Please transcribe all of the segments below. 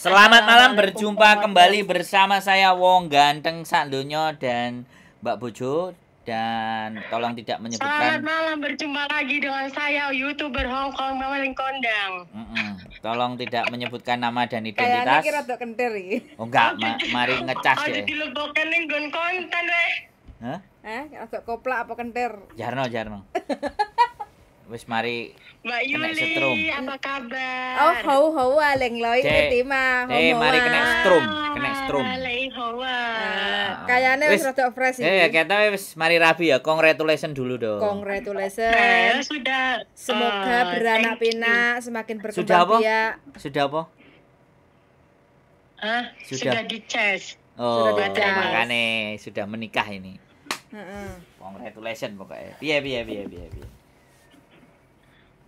Selamat malam, berjumpa kembali bersama saya Wong Ganteng Sakdonya dan Mbak Bojo. Dan tolong tidak menyebutkan. Selamat malam, berjumpa lagi dengan saya YouTuber Hongkong Mameling Kondang. Tolong tidak menyebutkan nama dan Kayaknya identitas. kira tok kentir iki. Oh enggak, mari ngecas Aja deh. dilebokken ning nggon konten weh. Hah? Rada koplak apa kentir? Jarno. Wis mari Mbak kena setrum. Yuli, apa kabar? Oh, hau aleng loi Tima. Mari kena strum. Alei hawa. Kayaknya wis rada fresh iki. Kita wis mari rabi ya. Congratulations dulu dong. Congratulations. Sudah. Semoga beranak pinak, semakin Sudah berkembang apa? biak. Sudah apa? Sudah dicas. Oh, Sudah dicas. makanya sudah menikah ini. Heeh. Congratulations pokoknya. Piye.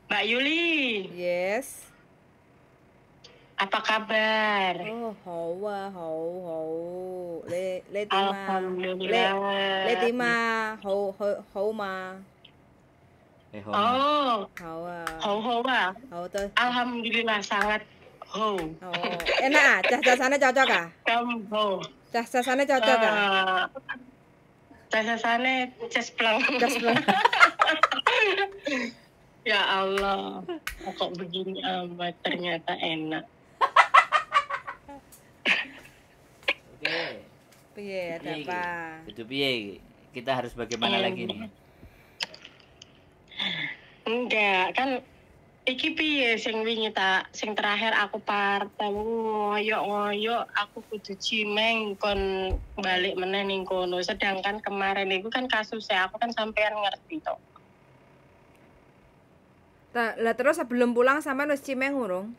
Mbak Yuli, Yes. apa kabar? Oh, hau. Le Tima. Alhamdulillah. Le Tima. Hau ma. Oh, Hawa. hawa. Hau tuh. Alhamdulillah sangat ho. Oh, enak cas-casannya cocok ah? Kamu ho. Cas-casannya cocok ah? Casasane cespleng. Cespleng. Ya Allah, kok begini amat, ternyata enak. Oke. Piye ada apa? Itu piye? Kita harus bagaimana lagi nih? Enggak, kan iki piye sing wingi sing terakhir aku partai ngoyok aku kudu cimeng kon balik meneh ning kono. Sedangkan kemarin itu kan kasusnya aku kan sampean ngerti toh. Lah terus sebelum pulang sampean wis cimeng urung?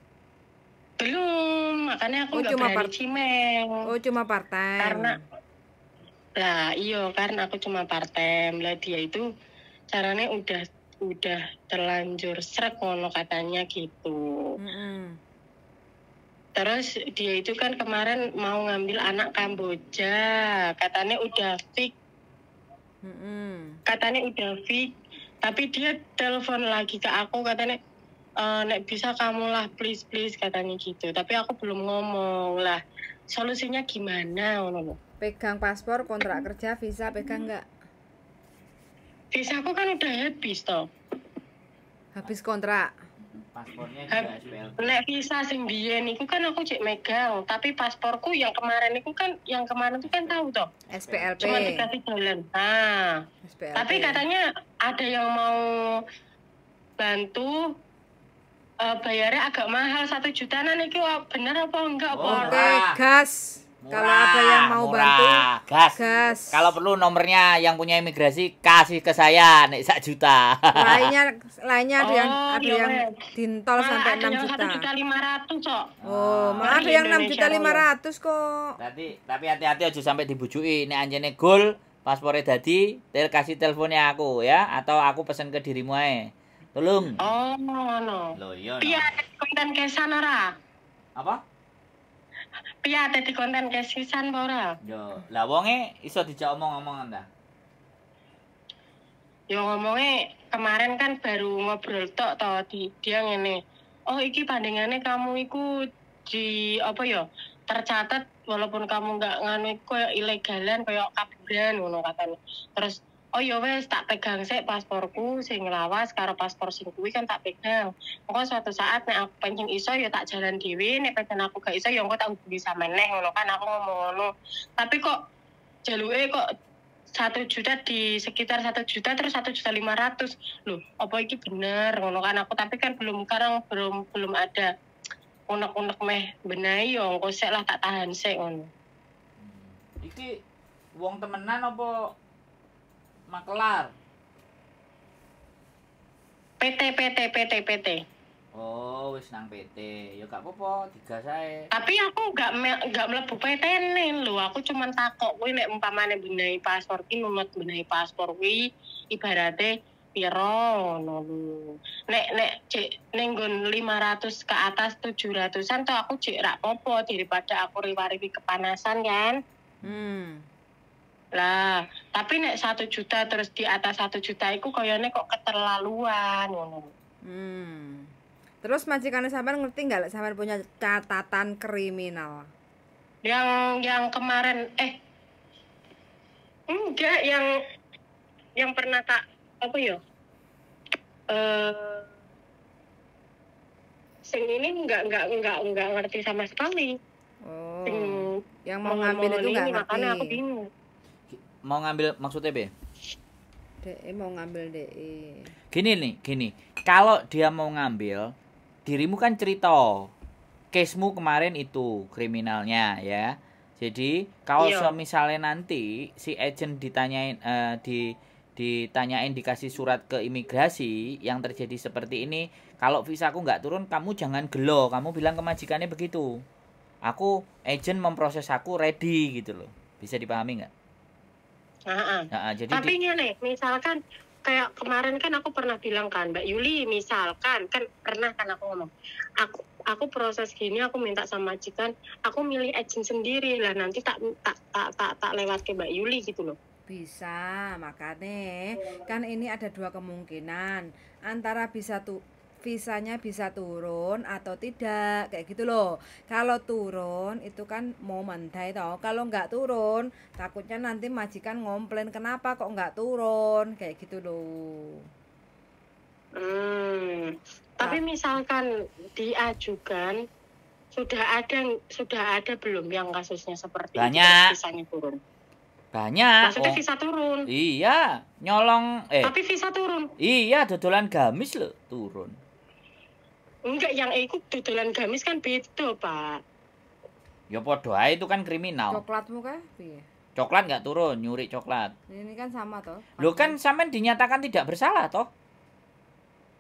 Belum, makanya aku nggak cuma berani cimeng. Oh, cuma part-time. Karena aku cuma part-time. Lah dia itu caranya udah terlanjur srek ngono katanya gitu. Terus dia itu kan kemarin mau ngambil anak Kamboja, katanya udah fix. Katanya udah fix. Tapi dia telepon lagi ke aku katanya, nek bisa kamu lah please katanya gitu. Tapi aku belum ngomong lah. Solusinya gimana? Pegang paspor, kontrak kerja, visa pegang nggak? Visa aku kan udah habis toh. Habis kontrak. Paspornya juga SPLP. Nek visa sing biyen iku kan aku cek megang, tapi pasporku yang kemarin itu kan tahu toh. SPLP. Cuma dikasih jalan. SPLP. Tapi katanya ada yang mau bantu bayarnya agak mahal 1 jutaan iki bener apa enggak apa? Oke, gas. Kalau ada yang mau bantu, gas. Kalau perlu nomornya yang punya imigrasi kasih ke saya nek 1 juta. Lainnya ada yang dintol sampai 6 juta. 1.500.000, Cok. Oh, malah ada yang 6.500.000 kok. Tapi hati-hati aja sampai dibujuki nek anjene gol paspornya dadi, kasih teleponnya aku ya atau aku pesen ke dirimu ae. Tolong. Oh, ngono. Loh iya. Piye konten kesan ora? Apa? Piye di konten kesisan ora? Yo, lah wonge iso dijak omong-omongan ta? Yo ngomongnya kemarin kan baru ngobrol tok toh dia ngene. Oh, iki bandingannya kamu iku di apa ya? Tercatat walaupun kamu enggak nganu koyo ilegalan, koyo kaburan ngono katanya. Terus oh ya wes tak pegang sik pasporku sing lawas karo paspor sing kuwi kan tak pegang. Pokoknya suatu saat nek aku pengen iso ya tak jalan dhewe, nek pengen aku gak iso ya engko tak hubungi meneh ngono kan aku ngomong ngono. Tapi kok jaluke kok 1 juta di sekitar 1 juta terus 1.500.000. Loh, apa iki bener ngono kan aku tapi kan belum ada unek-unek meh benahi yo engko sik lah tak tahan sik ngono. Iki wong temenan apa makelar? PT. Oh, wis nang PT. Ya gak apa-apa, digas ae. Tapi aku enggak mlebu PT lho. Aku cuman takok kuwi nek umpamane benehi paspor ki nunut benehi paspor kuwi ibarate piro ngono lho. Nek cek ning nggon 500 ke atas 700-an toh aku cek rak apa daripada aku riwari kepanasan kan. Lah, tapi nek 1 juta terus di atas 1 juta iku koyone kok keterlaluan ngono. Terus majikannya sampean ngerti nggak lek sampean punya catatan kriminal? Yang kemarin enggak yang pernah tak apa ya? Sing ini enggak ngerti sama sekali. Oh. Sing Yang mau ngambil itu nggak ngerti. Makanya aku bingung. Mau ngambil maksudnya be? DE mau ngambil DE. Gini. Kalau dia mau ngambil, dirimu kan cerita. Case-mu kemarin itu kriminalnya ya. Jadi kalau misalnya nanti si agent ditanyain ditanyain dikasih surat ke imigrasi yang terjadi seperti ini, kalau visaku nggak turun, kamu jangan gelo, kamu bilang ke majikannya begitu. Aku agent memproses aku ready gitu loh. Bisa dipahami nggak? Jadi tapi nih, misalkan kayak kemarin kan aku pernah bilang kan Mbak Yuli, misalkan kan pernah kan aku ngomong, aku proses gini, aku minta sama majikan, aku milih agent sendiri lah, nanti tak lewat ke Mbak Yuli gitu loh. Bisa, makanya kan ini ada dua kemungkinan, antara visanya bisa turun atau tidak, kayak gitu loh. Kalau turun itu kan mau mandai toh, kalau nggak turun takutnya nanti majikan ngomplain kenapa kok nggak turun, kayak gitu loh. Tapi misalkan diajukan sudah ada belum yang kasusnya seperti banyak. Itu visanya turun? Banyak. Maksudnya visa turun? Iya, nyolong Tapi visa turun? Iya, dodolan gamis loh turun. Enggak, yang ikut dodolan gamis kan beda, Pak. Ya podo ae itu kan kriminal. Coklatmu kah? Iya. Coklat nggak turun, nyuri coklat. Ini kan sama toh. Lo kan sampean dinyatakan tidak bersalah toh?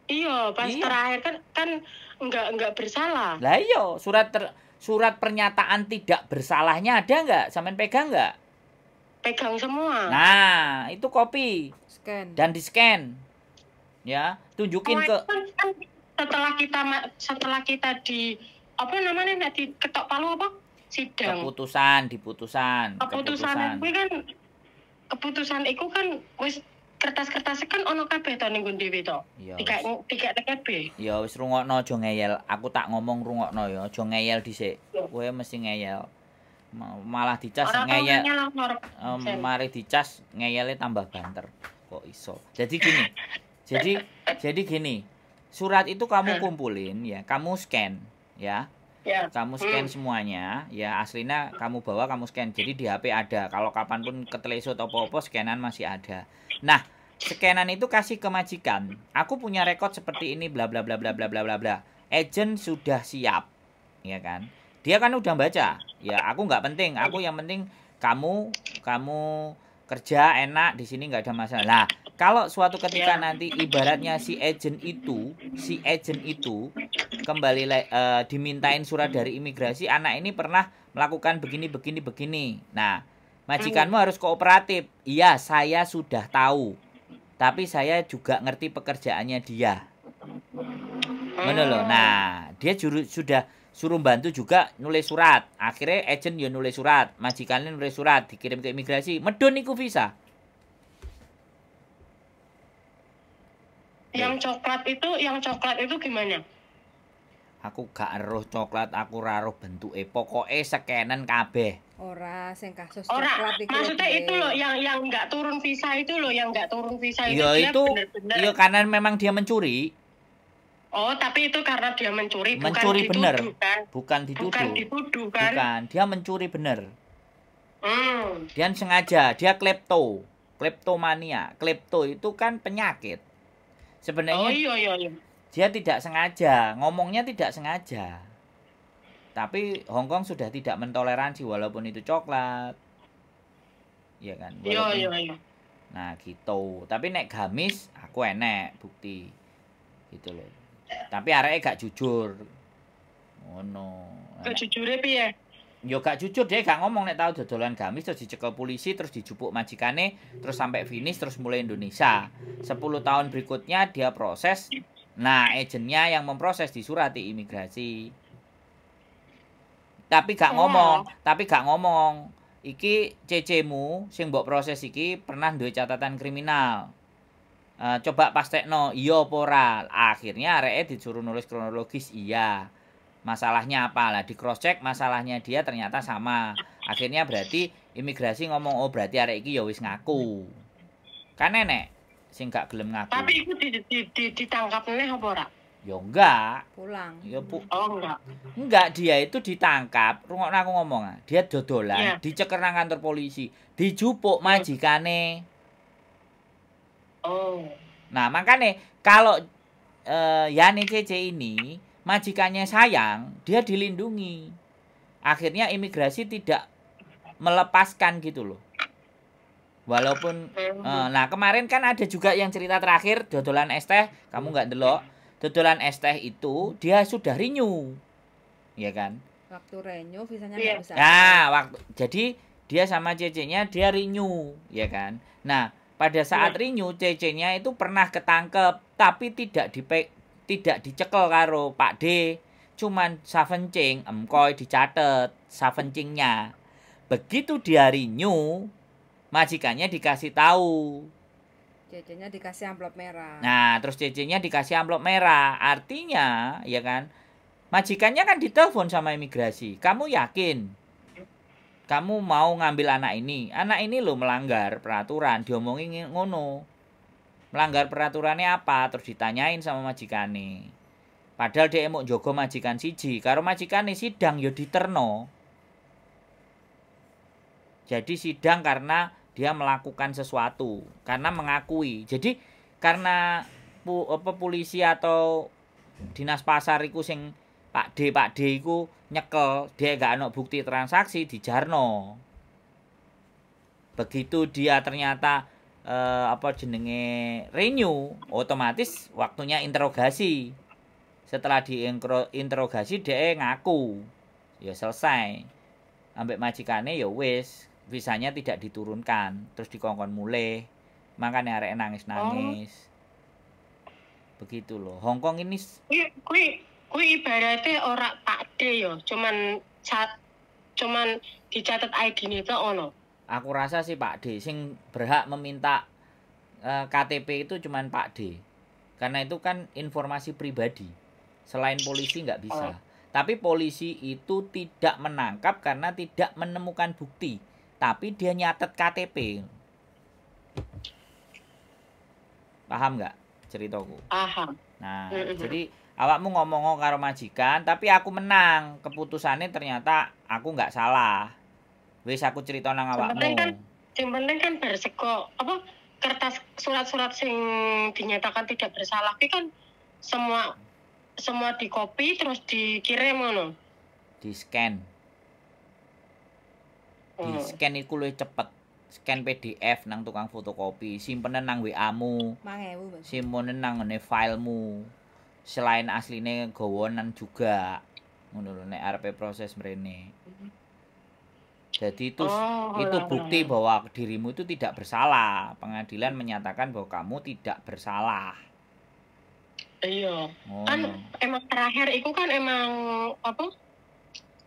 Iya, pas terakhir kan enggak bersalah. Lah iya, surat pernyataan tidak bersalahnya ada nggak? Sampean pegang nggak? Pegang semua. Nah, itu copy. Scan. Dan di-scan. Ya, tunjukin ke Kan setelah kita di apa namanya di ketok palu apa? Sidang. Keputusan Keputusan iku kan wis kertas-kertas kan ono kabeh to ning dhewe to. Tiga kabeh. Ya wis rungokno aja ngeyel. Aku tak ngomong rungokno ya, aja ngeyel dhisik. Kowe mesti ngeyel. Malah dicas ngeyel. Mari dicas ngeyele tambah banter. Kok iso. Jadi gini. Surat itu kamu kumpulin ya, kamu scan ya. Kamu scan semuanya, ya aslinya kamu bawa, kamu scan. Jadi di HP ada. Kalau kapanpun ketelesut apa-apa, scanan masih ada. Nah, scanan itu kasih ke majikan. Aku punya rekod seperti ini, bla bla bla bla bla bla bla bla. Agent sudah siap, ya kan? Dia kan udah baca. Ya, aku nggak penting. Aku yang penting kamu kerja enak di sini nggak ada masalah. Nah, kalau suatu ketika nanti ibaratnya si agent itu kembali dimintain surat dari imigrasi, anak ini pernah melakukan begini. Nah, majikanmu harus kooperatif. Iya, saya sudah tahu. Tapi saya juga ngerti pekerjaannya dia. Bener loh. Nah, dia sudah suruh bantu juga nulis surat. Akhirnya agent ya nulis surat, majikannya nulis surat, dikirim ke imigrasi. Medun iku visa. Yang coklat itu gimana? Aku gak eruh coklat, aku ora eruh bentuke. Pokoke scanan kabeh. Ora sing kasus coklat iku. Maksudnya itu loh yang enggak turun visa itu loh, yang enggak turun visa itu ya, dia benar-benar. Iya, karena memang dia mencuri. Oh, tapi itu karena dia mencuri bener. Bukan dituduh kan? Bukan, dia mencuri bener. Dia sengaja, dia kleptomania. Klepto itu kan penyakit. Sebenarnya iya. Dia tidak sengaja, ngomongnya tidak sengaja. Tapi Hongkong sudah tidak mentoleransi walaupun itu coklat. Iya kan? Iya. Nah, gitu. Tapi nek gamis aku enek bukti. Gitu loh. Tapi areke gak jujur. Ngono. Gak jujure piye? Yo gak jujur, dia gak ngomong nek tau dodolan gamis terus dicekel polisi, terus dijupuk majikane, terus sampai finish, terus mulai Indonesia. 10 tahun berikutnya dia proses. Nah, agentnya yang memproses disurati imigrasi. Tapi gak ngomong. Iki CC-mu sing mbok proses iki pernah duwe catatan kriminal. coba pastekno iya apa ora. Akhirnya areke disuruh nulis kronologis iya. Masalahnya apa lah, di cross check masalahnya dia ternyata sama. Akhirnya berarti imigrasi ngomong, oh berarti arek iki ya wis ngaku. Kan enek sing gak gelem ngaku. Tapi iku ditangkap neh apa ora? Ya enggak. Pulang. Ya oh enggak. Enggak, dia itu ditangkap. Rungokno aku ngomong, dia dodolan, diceker nang kantor polisi, dijupuk majikane. Oh. Nah, makanya kalau Yani CC ini majikannya sayang, dia dilindungi. Akhirnya imigrasi tidak melepaskan gitu loh. Walaupun nah kemarin kan ada juga yang cerita terakhir dodolan es teh, kamu nggak delok. Dodolan es teh itu dia sudah renew. Ya kan? Waktu renew visanya nggak bisa. Nah, jadi dia sama CC-nya dia renew, ya kan? Nah, pada saat renew CC-nya itu pernah ketangkep tapi tidak dicekel karo Pak D, cuman savencing emkoy dicatet savencingnya. Begitu dia renew, majikannya dikasih tahu. CC-nya dikasih amplop merah. Nah, terus CC-nya dikasih amplop merah. Artinya, ya kan, majikannya kan ditelepon sama imigrasi. Kamu yakin? Kamu mau ngambil anak ini? Anak ini loh melanggar peraturan, diomongin ngono. Melanggar peraturannya apa? Terus ditanyain sama majikane. Padahal dia mau jogo majikan siji. Karo majikane sidang yo diterno. Jadi sidang karena dia melakukan sesuatu, karena mengakui. Jadi karena polisi atau dinas pasar iku sing Pak D iku nyekel, dia gak ana bukti transaksi dijarno. Begitu dia ternyata renew, otomatis waktunya interogasi. Setelah diinterogasi dia ngaku. Ya selesai. Ambek majikane ya wis, visanya tidak diturunkan, terus dikongkon mulih. Makanya arek nangis-nangis. Begitu loh. Hong Kong ini kuwi ibaratnya ora Pak D ya, cuman dicatat ID-ne tok ono. Aku rasa sih Pak D sing berhak meminta KTP itu cuman Pak D. Karena itu kan informasi pribadi. Selain polisi nggak bisa. Tapi polisi itu tidak menangkap karena tidak menemukan bukti. Tapi dia nyatet KTP. Paham nggak ceritaku? Paham. Nah, jadi awakmu ngomong karo majikan, tapi aku menang. Keputusannya ternyata aku nggak salah. Wis aku cerita nang awakmu. Yang penting kan berseko kertas surat-surat sing dinyatakan tidak bersalah itu kan semua dikopi terus dikirim ngono. Di-scan. Di-scan iku luwih cepet. Scan PDF nang tukang fotokopi, simpenen nang WA-mu. 5.000, simpen nang ngene filemu. Selain asline gawonan juga. Ngono lho nek arepe proses mrene. Jadi itu bukti bahwa dirimu itu tidak bersalah. Pengadilan menyatakan bahwa kamu tidak bersalah. Iya. Kan emang terakhir itu kan emang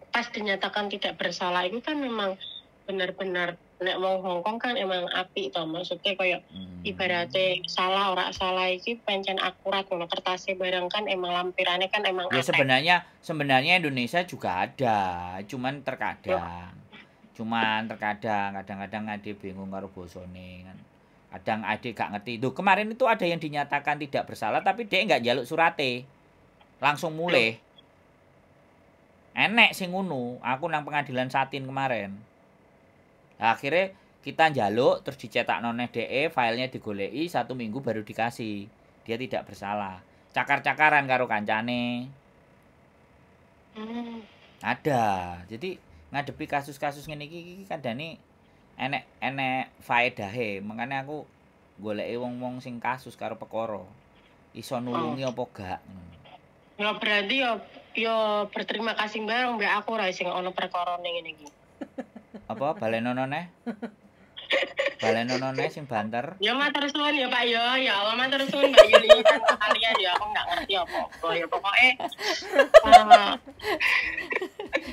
pas dinyatakan tidak bersalah itu kan memang benar-benar nek wong Hongkong kan emang apik to, maksudnya kayak ibaratnya salah ora salah iki pancen akurat ngono, kertasnya barang kan emang lampirannya kan emang ya sebenarnya Indonesia juga ada, cuman terkadang kadang-kadang ade bingung karo bosone kan. Kadang ade gak ngerti. Tuh kemarin itu ada yang dinyatakan tidak bersalah tapi dia enggak njaluk surate. Langsung mulih. Enek sing ngono, aku nang pengadilan Satin kemarin. Nah, akhirnya kita njaluk terus dicetak noneh DE, filenya digoleki 1 minggu baru dikasih. Dia tidak bersalah. Cakar-cakaran karo kancane. Ada. Jadi ngadepi kasus-kasus ngene iki kadane enek faedahe. Makanya aku goleki wong-wong sing kasus karo perkara. Iso nulungi apa gak. Ya berarti ya berterima kasih bareng mbak aku ra sing ono perkara ning ngene iki. Apa balenono neh? Balenono neh sing banter. Ya matur suwun ya Pak ya. Ya Allah matur suwun Mbak Yuli kalian ya aku enggak ngerti apa-apa. Ya pokoknya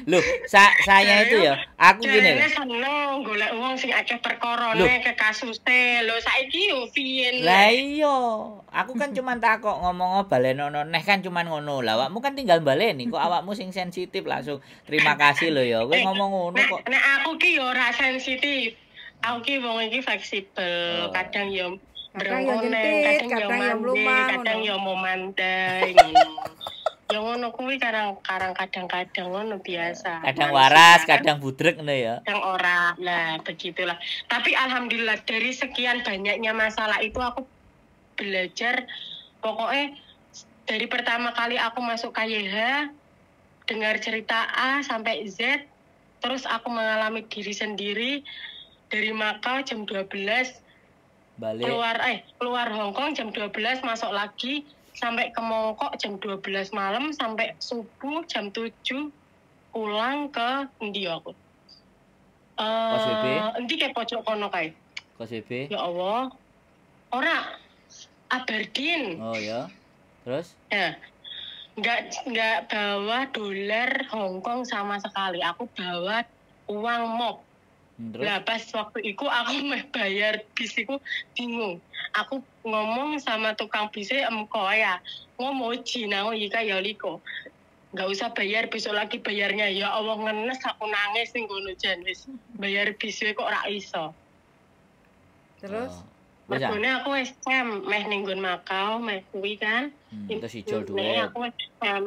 Loh, saya itu ya, aku gini loh. Seneng golek wong sing akeh perkorone ke kasuse. Lho saiki yo piye? Lah iya, aku kan cuman takok ngomong balenono neh kan cuman ngono. Lah awakmu kan tinggal baleni kok awakmu sing sensitif langsung terima kasih lho ya. Kowe ngomong ngono kok. Nek aku ki yo ora sensitif. Aku ki wong iki fleksibel, kadang yo nyentit, kadang yo mlumang, kadang yo mau mandai. Ya ngono kuwi kadang-kadang ngono biasa. Kadang waras, kadang budrek ngono ya. Kadang ora. Nah, begitulah. Tapi alhamdulillah dari sekian banyaknya masalah itu aku belajar pokoknya dari pertama kali aku masuk KYH dengar cerita A sampai Z, terus aku mengalami diri sendiri dari Makau jam 12 balik keluar Hong Kong jam 12 masuk lagi sampai ke Mongkok jam 12 malam sampai subuh jam 7 pulang ke endi aku. Endi ke pojok kono kae. Kos BB. Ya Allah. Ora Aberdeen. Oh ya. Terus? Ya. Enggak bawa dolar Hong Kong sama sekali. Aku bawa uang mop. Lah pas waktu itu aku meh bayar bis iku bingung. Aku ngomong sama tukang bisnya emko ya. Ngomoji nang iki kaya liko. Enggak usah bayar, besok lagi bayarnya. Ya Allah ngenes aku nangis ning ngono jan wis. Bayar bis kok ora iso. Terus mergone aku wis meh ning nggon Makau, meh kuwi kan. Terus ijol duwe. Aku wis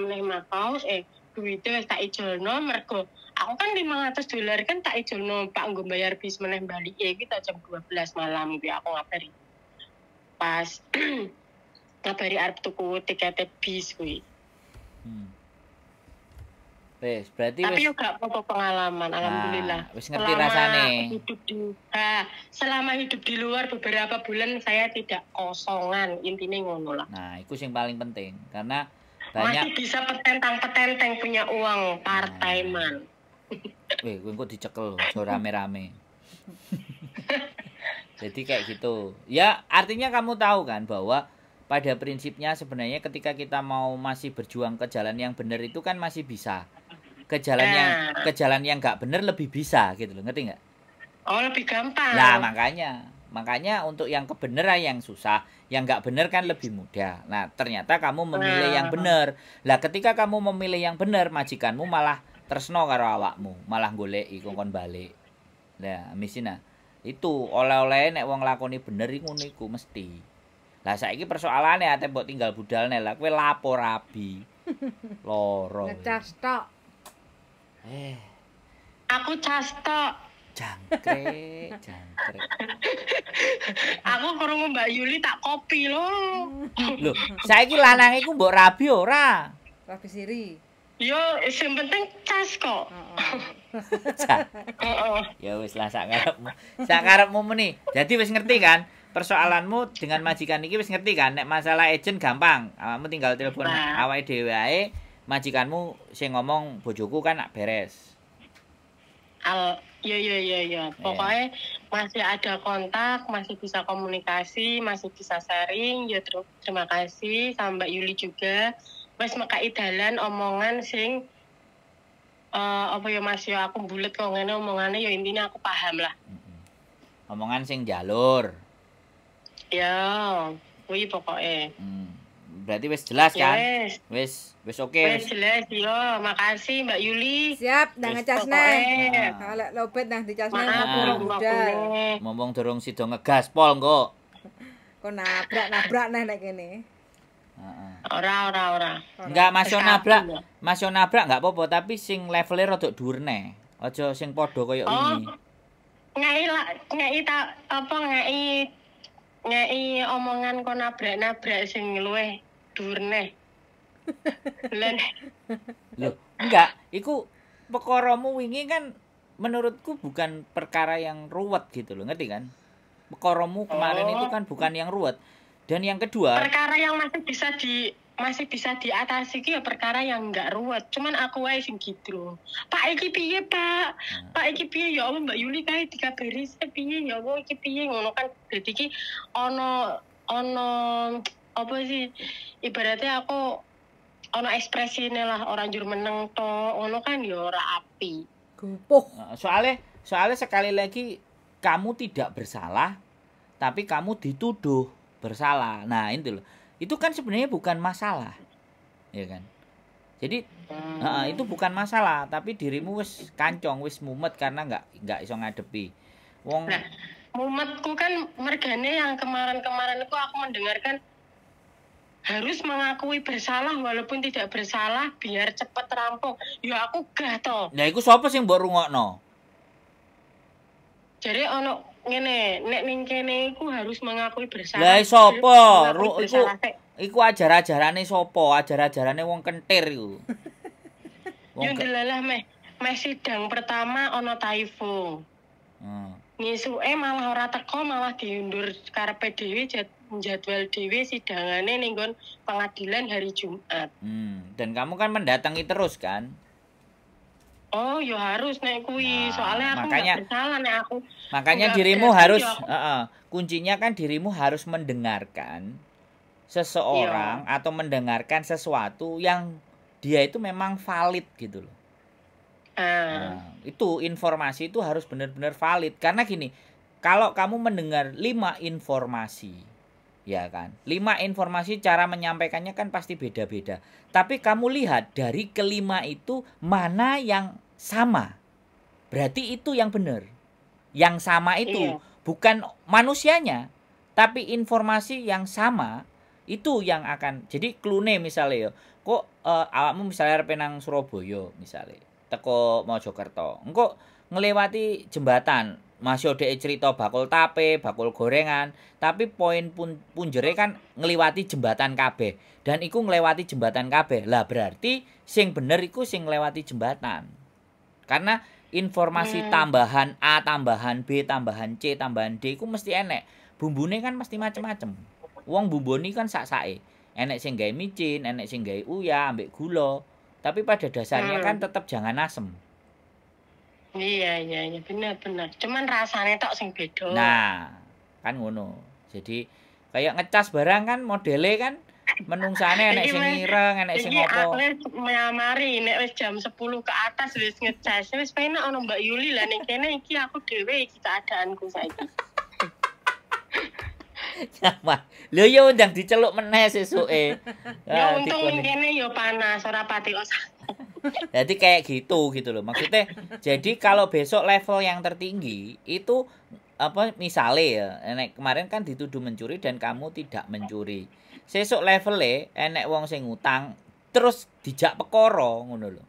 ning Makau duwite wis tak ijolno mergo aku kan $500 kan tak ijolno Pak nggo bayar bis meneh balik iki tak jam 12 malam kuwi aku ngabari. Pas ngabari arep tuku tiket bis kuwi. Wes, berarti tapi yo gak apa-apa pengalaman, alhamdulillah. Wis ngerti rasane. Selama hidup di luar beberapa bulan saya tidak kosongan, intinya ngono lah. Nah, itu yang paling penting karena banyak masih bisa petentang-petenteng punya uang part-timean. Weh, gue kok dicekel so rame-rame. Jadi kayak gitu. Ya, artinya kamu tahu kan bahwa pada prinsipnya sebenarnya ketika kita mau masih berjuang ke jalan yang benar itu kan masih bisa. Ke jalan yang nggak benar lebih bisa gitu loh, ngerti nggak? Oh, lebih gampang. Nah, makanya untuk yang kebenaran yang susah, yang nggak benar kan lebih mudah. Nah, ternyata kamu memilih yang benar. Lah, ketika kamu memilih yang benar, majikanmu malah tresno karo awakmu, malah goleki kongkon balik. Nah, misina itu oleh-oleh nek wong lakoni bener iku ngono iku mesti. Lah saiki persoalane ate mbok tinggal budalne lah kowe lapo rabi. Loro. Ngecas tok. Aku cas tok. Jangkrik. Aku krungu Mbak Yuli tak kopi lho. Lho, saiki lanang iku mbok rabi ora? Rabi siri. Yo, sing penting cas kok. Ya wis lah sak karepmu meni. Jadi wis ngerti kan? Persoalanmu dengan majikan iki wis ngerti kan? Nek masalah agent gampang. Awakmu tinggal telepon awake dhewe wae, majikanmu sing ngomong bojoku kan nak beres. Ya. Pokoknya masih ada kontak, masih bisa komunikasi, masih bisa sharing. Ya terima kasih sama Mbak Yuli juga. Wes mekai dalan omongan sing apa ya Mas ya aku bulet kok ngene omongane ya intinya aku paham lah. Omongan sing jalur. Ya, kuwi pokoke. Berarti wis jelas kan? Wis oke. Wis jelas yo, makasih Mbak Yuli. Siap, nang ngecasne. Kalau lobet nang dicasne budal. Mumpung durung sida ngegas pol engko. Kok nabrak neh nek kene. Ora. Enggak Mas yo nabrak enggak apa-apa, tapi sing levele rada dhuwur neh. Aja sing padha kaya ini. Ngei omongan kok nabrak sing luwih dhuwur neh. Loh, enggak, iku perkaramu wingi kan menurutku bukan perkara yang ruwet gitu loh, ngerti kan? Perkaramu kemarin itu kan bukan yang ruwet. Dan yang kedua, perkara yang masih bisa diatasi ki ya perkara yang enggak ruwet. Cuman aku wae sing gitu. Pak iki piye, Pak? Pak iki piye ya Allah Mbak Yuli kae dikabari piye ya Allah iki piye ngono kan. Dadi iki ono apa sih? Ibaratnya aku ono ekspresine lah orang jur meneng to. Ngono kan ya ora apik. Soalnya sekali lagi kamu tidak bersalah tapi kamu dituduh bersalah. Nah, itu loh. Itu kan sebenarnya bukan masalah. Ya kan? Jadi itu bukan masalah, tapi dirimu wis kancong, wis mumet karena nggak iso ngadepi. Wong nah, mumetku kan mergane yang kemarin-kemarin itu aku mendengarkan harus mengakui bersalah walaupun tidak bersalah biar cepat rampung. Ya aku gah to. Nah, iku sapa sing mbok rungokno? Jadi ono ngene, nek ning kene iku harus mengakui bersalah. Lah sapa? Iku ajar-ajarane sapa? Ajar-ajarane wong kentir iku. Yo delalah meh sidang pertama ono Taifung. Ngisuke malah ora teko, malah diundur karepe dhewe jadwal dhewe sidangane ning nggon pengadilan hari Jumat. Dan kamu kan mendatangi terus kan? Oh, ya harus nek kuwi. Soalnya aku enggak bersalah nek aku. Makanya dirimu harus kuncinya kan dirimu harus mendengarkan seseorang atau mendengarkan sesuatu yang dia itu memang valid gitu loh. Nah, itu informasi itu harus benar-benar valid karena gini, kalau kamu mendengar 5 informasi, ya kan, 5 informasi cara menyampaikannya kan pasti beda-beda. Tapi kamu lihat dari kelima itu mana yang sama, berarti itu yang benar. Yang sama itu bukan manusianya, tapi informasi yang sama itu yang akan jadi klune misalnya kok awakmu misalnya arep nang Surabaya misalnya teko Mojokerto engko ngelewati jembatan masih dhek cerita bakul tape, bakul gorengan, tapi poin punjere kan ngliwati jembatan kabeh dan iku nglewati jembatan kabeh. Lah berarti sing bener iku sing nglewati jembatan. Karena informasi tambahan A, tambahan B, tambahan C, tambahan D iku mesti enek. Bumbune kan mesti macem-macem. Wong bumboni kan sak-sake. Enek sing gawe micin, enek sing gawe uyah ambek gula. Tapi pada dasarnya kan tetap jangan asem. Iya benar. Cuman rasanya tok sing beda. Nah, kan ngono. Jadi kayak ngecas barang kan modele kan menungsane enek sing ireng, enek sing apa. Iki aku mari nek wis jam 10 ke atas wis ngecas. Wis penak ono Mbak Yuli lah ning kene iki aku dhewe iki keadaanku saiki. Sama. Lho yo ndang diceluk meneh sesuke. Ya untung kene yo panas ora pati osak. Jadi kayak gitu loh. Maksudnya jadi kalau besok level yang tertinggi itu apa misalnya ya, enek kemarin kan dituduh mencuri dan kamu tidak mencuri. Sesuk levelnya enek wong sing ngutang terus dijak perkara ngono lho.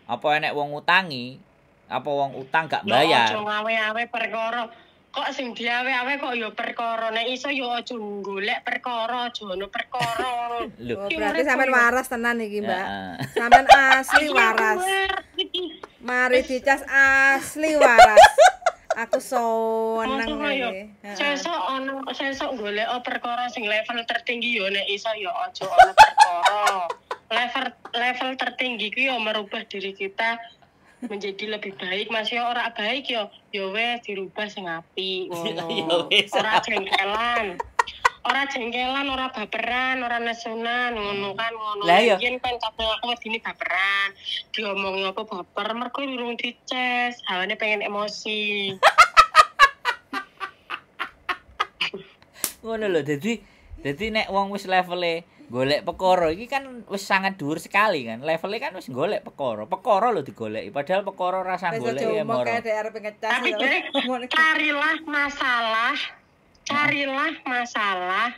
Apa enek wong ngutangi, apa wong utang gak bayar. Ojo ngawe-awe perkara. Kok sing diawe-awe kok ya perkara. Nek iso ya aja golek perkara, aja ono perkara. Lho, berarti sampean waras tenan iki, Mbak. Sampean asli waras. Mari dicas asli waras. Aku seneng iki. Sesuk golek perkara sing level tertinggi ya nek iso ya aja ono perkara. Level tertinggi ku ya merubah diri kita menjadi lebih baik. Masih ora baik ya wes dirubah sing apik ngono. Ora jengkelan, ora baperan, ora nesunan ngono kan ngono. Yen kan kabeh aku wedine baperan. Diomongi apa baper mergo durung dices, hawane pengen emosi. Ngono lho, dadi nek wong wis levele golek perkara iki kan wis sangat dhuwur sekali kan. Levelnya kan wis golek perkara. Perkara lho digoleki. Padahal perkara rasa golek ya moro. Tapi carilah masalah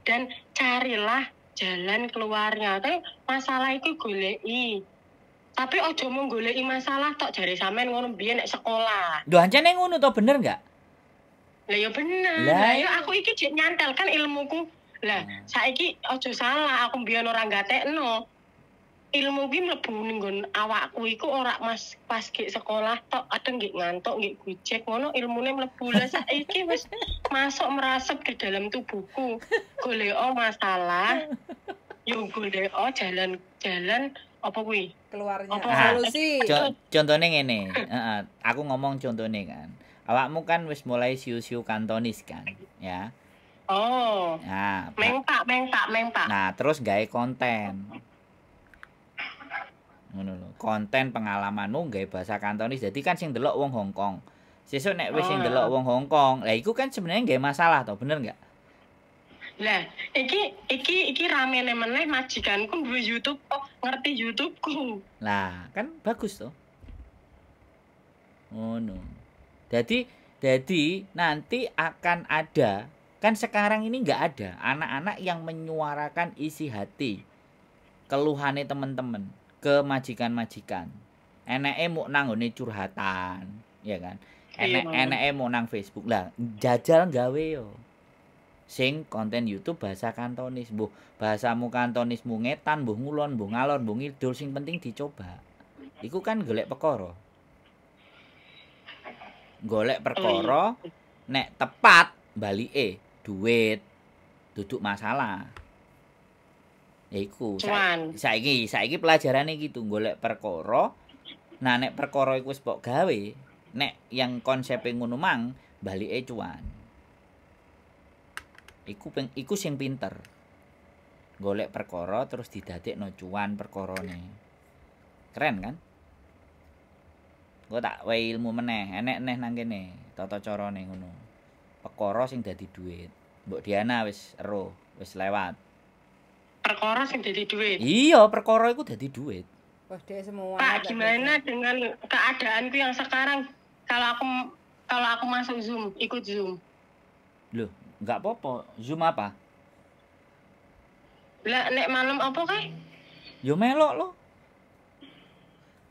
dan carilah jalan keluarnya. Tapi masalah itu goleki. Tapi ojo mung goleki masalah tok jare sampean ngono biyen nek sekolah. Lho ancene ngono to bener enggak? Lah ya bener. Lah ya aku iki jek nyantel kan ilmuku. Lah, saiki aja salah, aku mbiyen ora gatekno. Ilmu ki mlebu ning nggon awakku iku ora pas gek sekolah tok, kadang gek ngantuk, gek gojek ngono ilmune mlebu. Lah saiki wis masuk merasep ke dalam tubuhku. Golek masalah, yo golek jalan apa kuwi? Keluarnya. Apa solusi? Contone ngene, aku ngomong contone kan. Awakmu kan wis mulai siu-siu kantonis kan, ya. Oh. Nah, mengpak. Nah, terus gawe konten. Ngono lho. Konten pengalamanmu nggawe bahasa Kantonis. Jadi kan sing delok wong Hong Kong. Sesuk nek wis sing delok wong Hong Kong, lah iku kan sebenarnya nggawe masalah to, bener enggak? Lah, iki ramene meneh majikanku duwe YouTube kok ngerti YouTubeku. Lah, kan bagus to. Ngono. Jadi nanti akan ada, kan sekarang ini nggak ada anak-anak yang menyuarakan isi hati keluhane teman-teman ke majikan-majikan. Eneke mau nang ngone curhatan, ya kan? Eneke mau nang Facebook. Lah, jajal gawe yo. Sing konten YouTube bahasa Kantonis, mbuh bahasamu Kantonismu ngetan, mbuh ngulon, mbuh ngalor, mbuh ngidul, sing penting dicoba. Iku kan golek perkara. Golek perkara nek tepat balike duit duduk masalah. Ya iku saiki pelajarane gitu golek perkara. Nah nek perkara iku wis mbok gawe, nek yang konsepe ngono mang balike cuan. Iku sing pinter. Golek perkara terus didadekno cuan perkarane. Keren kan? Gue tak wae ilmu meneh, enek neh nang kene, tata carane ngono. Perkara sing dadi dhuwit. Mbok Diana wis ero, wis lewat. Perkara sing dadi dhuwit. Iya, perkara iku dadi dhuwit. Wah, dia semua. Pak, gimana dengan keadaanku yang sekarang kalau aku masuk Zoom, ikut Zoom? Loh, enggak apa-apa. Zoom apa? Lah nek malam apa kae? Yo melok lo.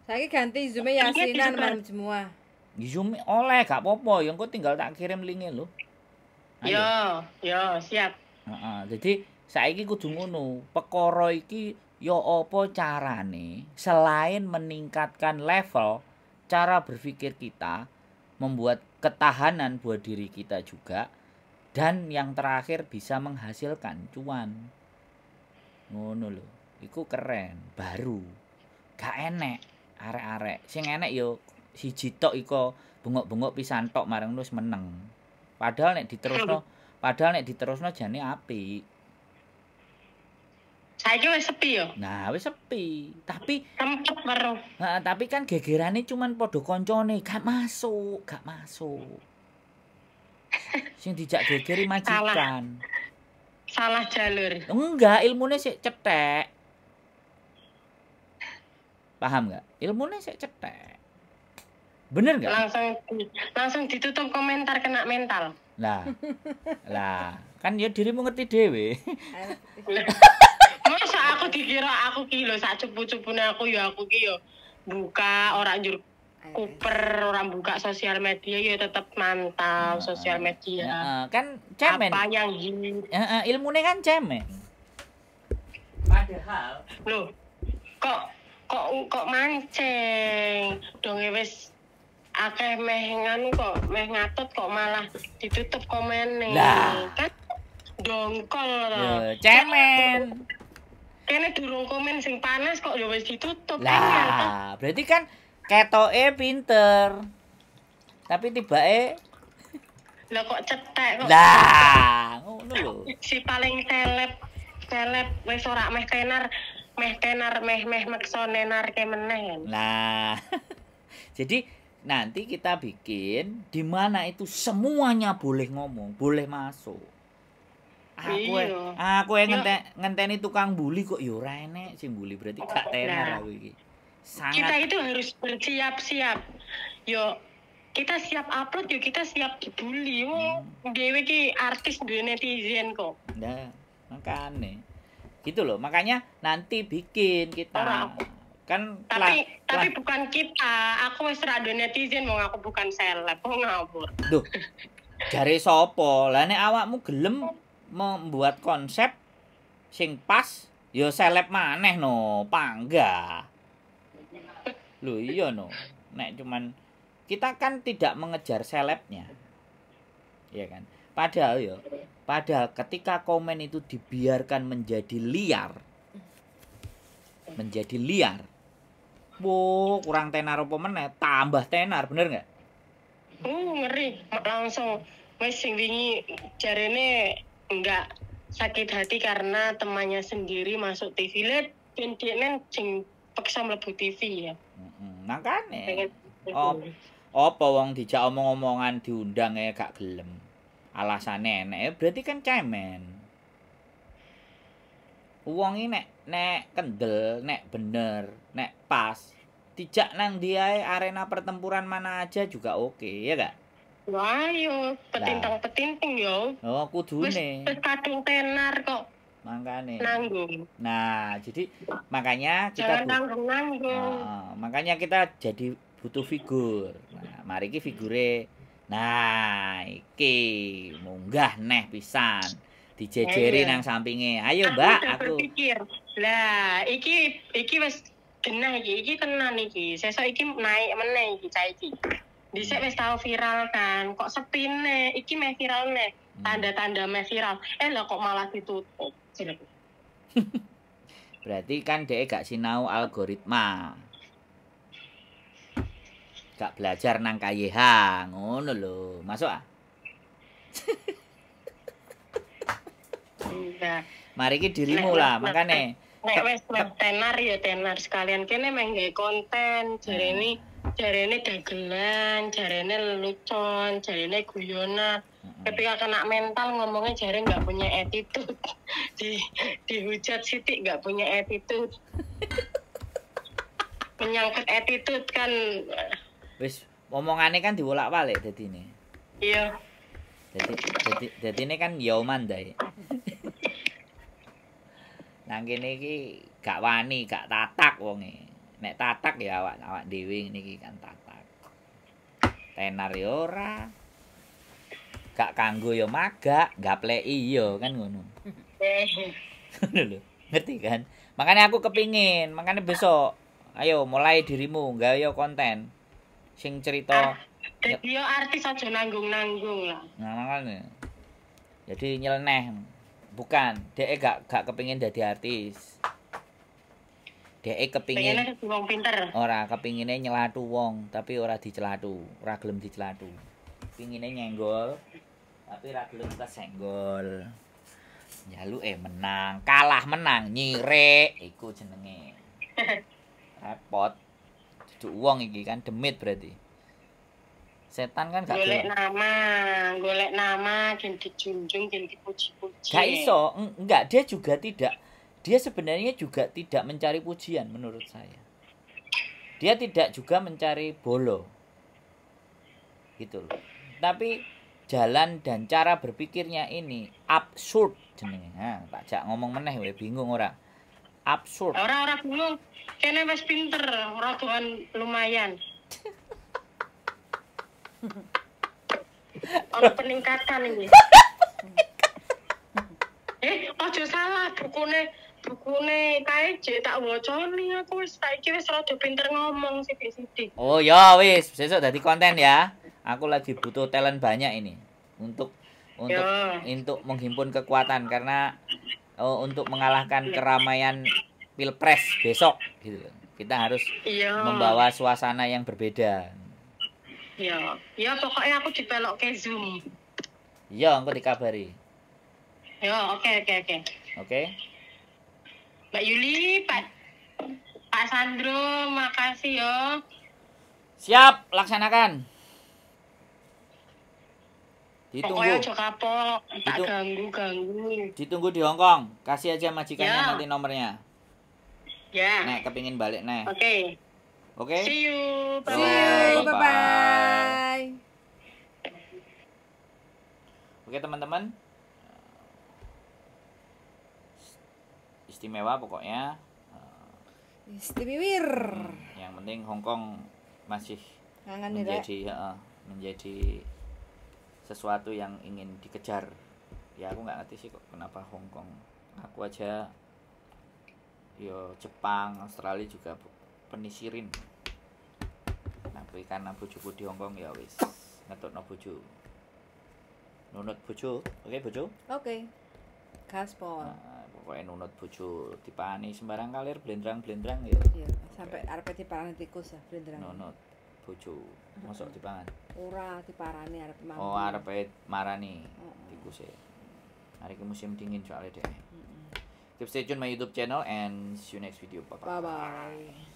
Saya ganti Zoom Yasinan malam semua. Zoom oleh gak apa-apa, yang kok tinggal tak kirim linknya lo. Yo, siap. Jadi saiki kudu ngono. Perkara iki ya apa carane selain meningkatkan level cara berpikir kita, membuat ketahanan buat diri kita juga, dan yang terakhir bisa menghasilkan cuan. Ngono lho. Iku keren, baru. Gak enek arek-arek. Sing enek yo siji tok iko bengok-bengok pisan tok marang wis meneng. Padahal nek diterusno jane apik. Saiki wis sepi yo. Nah, wis sepi. Tapi sempet weruh. Tapi kan gegerane cuman padha koncone, gak masuk. Sing dijak gegeri majikan. Salah jalur. Enggak, ilmune sik cetek. Paham nggak? Ilmunya sik cetek. Bener nggak? Langsung ditutup komentar kena mental. Lah, kan ya dirimu ngerti dhewe. Masa aku dikira aku ki lho sak cupu-cupune aku ki yo buka ora njur kuper, orang buka sosial media ya tetap mantau sosial media. Kan cemen. Apa yang ilmunya kan cemen. Padahal loh, kok mancing dong wis akeh meh nganu kok meh ngatot kok malah ditutup komene kan dongkol cemen kene durung komen sing panas kok ya wis ditutup lah berarti kan ketoke pinter tapi tibake lah kok cetek kok lah ngono lho si paling seleb wis ora meh tenar meh maksone narke meneh. Nah. Jadi nanti kita bikin di mana itu semuanya boleh ngomong, boleh masuk. Aku yang ngenteni tukang bully kok ya ora enek sing bully berarti gak tenar aku iki. Kita itu harus bersiap-siap. Yo kita siap upload yo kita siap dibully. Dhewe ki artis duwe netizen kok. Nah, makane gitu loh, makanya nanti bikin kita kan tapi bukan kita, aku wis ra netizen wong aku bukan seleb, kok ngawur. Duh. Jare sapa? Lah nek awakmu gelem membuat konsep sing pas, ya seleb maneh no, panggah. Lho iya no. Nek cuman kita kan tidak mengejar selebnya. Iya kan? Padahal ketika komen itu dibiarkan menjadi liar. Wow, kurang tenar apa meneh, tambah tenar, bener nggak? Ngeri, langsung wis sing wingi jarene enggak sakit hati karena temannya sendiri masuk TV lihat dan dia sing paksa mlebu TV ya. Makane. Apa wong dijak omong-omongan diundang gak gelem. Alasane enek berarti kan cemen. Wong iki nek kendel, nek bener, nek pas, dijak nang dia arena pertempuran mana aja juga oke, ya gak? Wah, yo petintang-petinting yo. Oh, kudune. Wis kadung tenar kok. Makane. Nanggung. Nah, jadi makanya kita nanggung. Makanya kita jadi butuh figur. Nah, mari iki figure. Nah, iki munggah neh pisan. Dijejeri nang sampinge. Ayo, Mbak, aku berpikir. Lah, iki wis genah iki tenan iki. Sesuk iki naik meneh iki cah iki. Dhisik wis tau viral kan. Kok sepine iki meh viral neh. Tanda-tanda meh viral. Lah kok malah ditutup. Berarti kan dhek gak sinau algoritma. Gak belajar nang KYH, ngono lho. Masuk ah? Enggak. Mari iki dirimu lah, makane. Nek wis tenar ya tenar sekalian kene meh nggawe konten, jarene dagelan, jarene lelucon, jarene guyonan. Ketika kena mental ngomongnya jare nggak punya attitude. Dihujat Siti nggak punya attitude. Menyangkut attitude kan. Wis omongane kan diwolak-walik dadine. Iya. Dadi ini kan ya mandai. Nang kene iki gak wani, gak tatak wonge. Nek tatak ya awak dhewe niki kan tatak. Tenar ya ora. Gak kanggo ya magak, gapleki ya kan ngono. Ngono lho. Ngerti kan? Makanya aku kepingin, makanya besok ayo mulai dirimu gawe konten sing cerita. Jadi yo artis aja nanggung-nanggung lah. Nah, makanya. Jadi nyeleneh. Bukan, dhek gak kepingin dadi artis. Dhek kepingin pengennya dadi wong pinter. Ora, kepingine nyelathu wong, tapi ora dicelathu, ora gelem dicelathu. Pingine nyenggol, tapi ora gelem kesenggol. Njaluke menang, kalah menang, nyirik iku jenenge. Repot. Duduk wong iki kan demit berarti. Setan kan gak golek nama, gen dijunjung, gen dipuji-puji. Gak iso, enggak, dia sebenarnya juga tidak mencari pujian menurut saya. Dia tidak juga mencari bolo. Gitu loh. Tapi jalan dan cara berpikirnya ini absurd jenenge. Nah, tak jak ngomong meneh we bingung ora. Absurd. Ora bingung. Kene wis pinter, ora doan lumayan. Ono peningkatan ini. Aja salah bukune KJ tak wacani aku wis saiki wis rada pinter ngomong sithik-sithik. Oh ya wis, sesuk dadi konten ya. Aku lagi butuh talent banyak ini untuk menghimpun kekuatan karena untuk mengalahkan keramaian Pilpres besok gitu. Kita harus membawa suasana yang berbeda. Ya pokoknya aku dipelok ke Zoom. Iya, engko dikabari. Ya, oke. Oke. Mbak Yuli, Pak Sandro, makasih yo. Siap, laksanakan. Ditunggu. Pokoknya aja kapok, tak ganggu. Ditunggu di Hongkong. Kasih aja majikannya nanti nomornya. Ya. Nek kepingin balik nek. Oke. See you. Bye. Oke teman-teman. Istimewa pokoknya. Istimewir. Yang penting Hongkong masih menjadi sesuatu yang ingin dikejar. Ya aku nggak ngerti sih kok kenapa Hongkong. Aku aja Jepang, Australia juga penisirin. Tapi karena bojoku di Hongkong ya wis ngetokno bojo. Nunut bojo, oke bojo? Oke. Gaspol. Pokoknya nunut bojo dipani sembarang kalir blendrang ya. Iya, sampai arep diparani tikus ya blendrang. Nunut bojo. Mosok dipangan. Ora diparani arep mati. Oh, arep marani tikus e. Hari ke musim dingin soalnya deh. Keep stay tune my YouTube channel and see you next video. Bye bye.